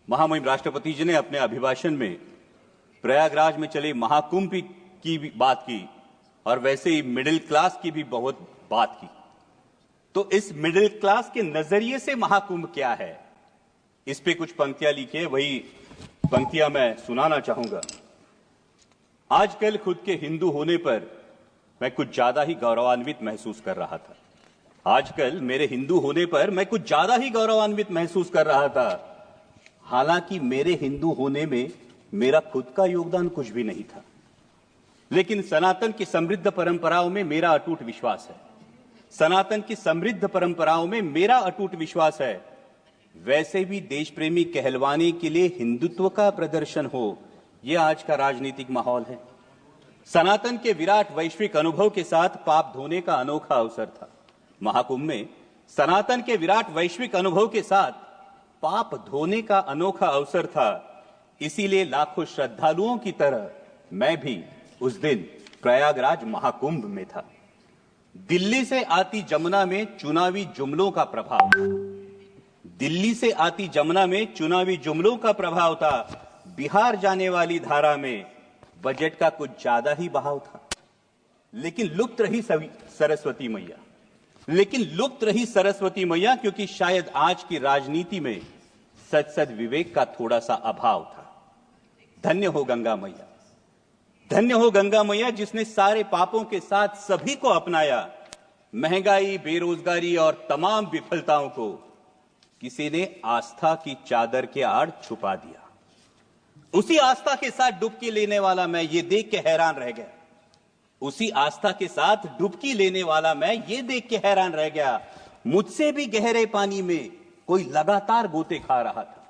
महामहिम राष्ट्रपति जी ने अपने अभिभाषण में प्रयागराज में चले महाकुंभ की भी बात की और वैसे ही मिडिल क्लास की भी बहुत बात की। तो इस मिडिल क्लास के नजरिए से महाकुंभ क्या है, इस पे कुछ पंक्तियां लिखी है, वही पंक्तियां मैं सुनाना चाहूंगा। आजकल खुद के हिंदू होने पर मैं कुछ ज्यादा ही गौरवान्वित महसूस कर रहा था। आजकल मेरे हिंदू होने पर मैं कुछ ज्यादा ही गौरवान्वित महसूस कर रहा था। हालांकि मेरे हिंदू होने में मेरा खुद का योगदान कुछ भी नहीं था, लेकिन सनातन की समृद्ध परंपराओं में मेरा अटूट विश्वास है। सनातन की समृद्ध परंपराओं में मेरा अटूट विश्वास है। वैसे भी देश प्रेमी कहलवाने के लिए हिंदुत्व का प्रदर्शन हो, यह आज का राजनीतिक माहौल है। सनातन के विराट वैश्विक अनुभव के साथ पाप धोने का अनोखा अवसर था। महाकुंभ में सनातन के विराट वैश्विक अनुभव के साथ पाप धोने का अनोखा अवसर था। इसीलिए लाखों श्रद्धालुओं की तरह मैं भी उस दिन प्रयागराज महाकुंभ में था। दिल्ली से आती जमुना में चुनावी जुमलों का प्रभाव, दिल्ली से आती जमुना में चुनावी जुमलों का प्रभाव था। बिहार जाने वाली धारा में बजट का कुछ ज्यादा ही बहाव था। लेकिन लुप्त रही सरस्वती मैया, क्योंकि शायद आज की राजनीति में सद विवेक का थोड़ा सा अभाव था। धन्य हो गंगा मैया, धन्य हो गंगा मैया, जिसने सारे पापों के साथ सभी को अपनाया। महंगाई, बेरोजगारी और तमाम विफलताओं को किसी ने आस्था की चादर के आड़ छुपा दिया। उसी आस्था के साथ डुबकी लेने वाला मैं ये देख के हैरान रह गया। उसी आस्था के साथ डुबकी लेने वाला मैं ये देख के हैरान रह गया। मुझसे भी गहरे पानी में कोई लगातार गोते खा रहा था।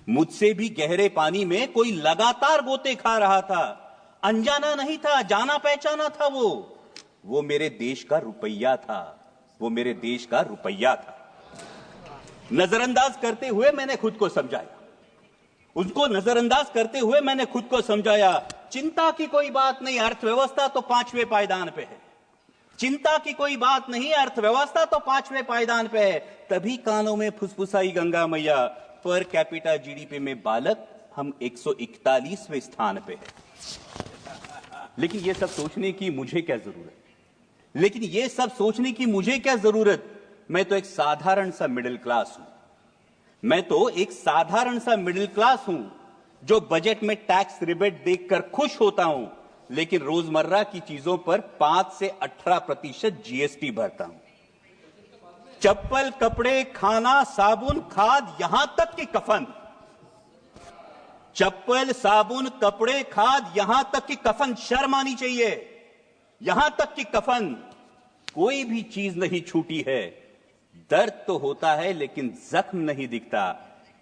मुझसे भी गहरे पानी में कोई लगातार गोते खा रहा था। अनजाना नहीं था, जाना पहचाना था। वो मेरे देश का रुपया था। वो मेरे देश का रुपया था। नजरअंदाज करते हुए मैंने खुद को समझाया। उसको नजरअंदाज करते हुए मैंने खुद को समझाया। चिंता की कोई बात नहीं, अर्थव्यवस्था तो 5वें पायदान पे है। चिंता की कोई बात नहीं, अर्थव्यवस्था तो 5वें पायदान पे है। तभी कानों में फुसफुसाई गंगा मैया, पर कैपिटा जीडीपी में बालक हम 141वें स्थान पे है। लेकिन ये सब सोचने की मुझे क्या जरूरत? मैं तो एक साधारण सा मिडिल क्लास हूं, जो बजट में टैक्स रिबेट देखकर खुश होता हूं, लेकिन रोजमर्रा की चीजों पर 5 से 18% जीएसटी भरता हूं। चप्पल, कपड़े, खाना, साबुन, खाद, यहां तक कि कफन। चप्पल, साबुन, कपड़े, खाद, यहां तक कि कफन। शर्म आनी चाहिए। यहां तक कि कफन, कोई भी चीज नहीं छूटी है। दर्द तो होता है लेकिन जख्म नहीं दिखता।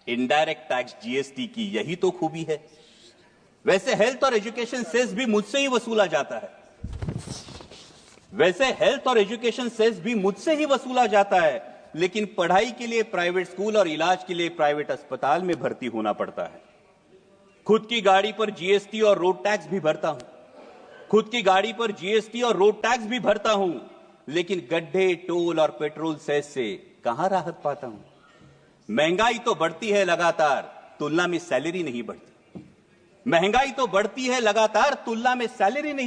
इनडायरेक्ट टैक्स जीएसटी की यही तो खूबी है। वैसे हेल्थ और एजुकेशन सेस भी मुझसे ही वसूला जाता है। लेकिन पढ़ाई के लिए प्राइवेट स्कूल और इलाज के लिए प्राइवेट अस्पताल में भर्ती होना पड़ता है। खुद की गाड़ी पर जीएसटी और रोड टैक्स भी भरता हूं। लेकिन गड्ढे, टोल और पेट्रोल सेस से कहां राहत पाता हूं। महंगाई तो बढ़ती है लगातार, तुलना में सैलरी नहीं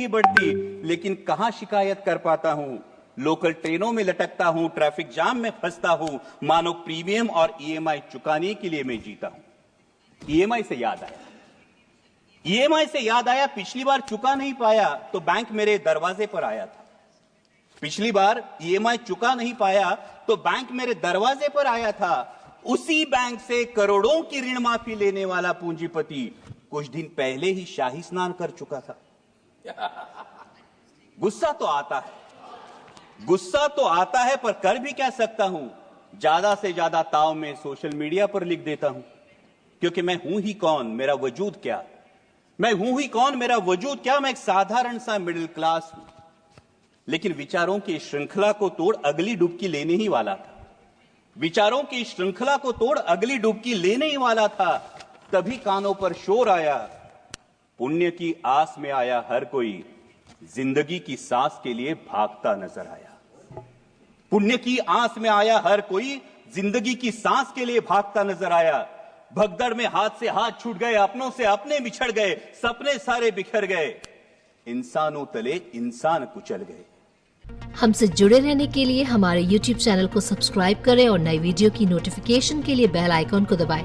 बढ़ती। लेकिन कहां शिकायत कर पाता हूं। लोकल ट्रेनों में लटकता हूं, ट्रैफिक जाम में फंसता हूं। मानो प्रीमियम और ईएमआई चुकाने के लिए मैं जीता हूं। ईएमआई से याद आया, पिछली बार चुका नहीं पाया तो बैंक मेरे दरवाजे पर आया था। उसी बैंक से करोड़ों की ऋण माफी लेने वाला पूंजीपति कुछ दिन पहले ही शाही स्नान कर चुका था। गुस्सा तो आता है, पर कर भी क्या सकता हूं। ज्यादा से ज्यादा ताव में सोशल मीडिया पर लिख देता हूं, क्योंकि मैं हूं ही कौन, मेरा वजूद क्या। मैं एक साधारण सा मिडिल क्लास हूं। लेकिन विचारों की श्रृंखला को तोड़ अगली डुबकी लेने ही वाला था। तभी कानों पर शोर आया, पुण्य की आस में आया हर कोई, जिंदगी की सांस के लिए भागता नजर आया। भगदड़ में हाथ से हाथ छूट गए, अपनों से अपने बिछड़ गए, सपने सारे बिखर गए, इंसानों तले इंसान कुचल गए। हमसे जुड़े रहने के लिए हमारे YouTube चैनल को सब्सक्राइब करें और नई वीडियो की नोटिफिकेशन के लिए बेल आइकॉन को दबाएं।